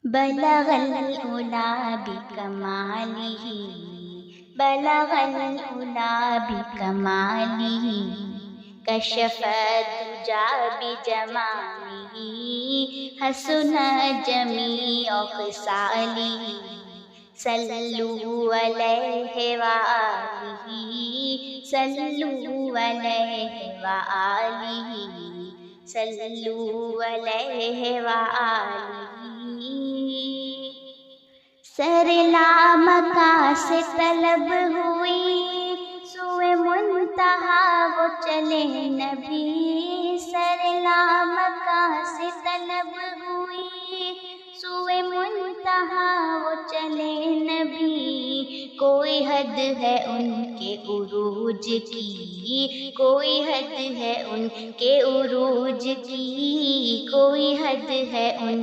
بلغ العلا بکمالہ، بلغ العلا بکمالہ، کشف الدجا بجمالہ، حسن جمیع خصالہ، صلوا علیہ وآلہ، صلوا علیہ وآلہ، صلوا علیہ وآلہ۔ سر لامکاں سے طلب ہوئی، سوئے منتہا وہ چلے نبی، سر لامکاں سے طلب ہوئی، سوئے منتہا وہ چلے نبی۔ کوئی حد ہے ان کے عروج کی، کوئی حد ہے ان کے عروج کی، کوئی حد ہے ان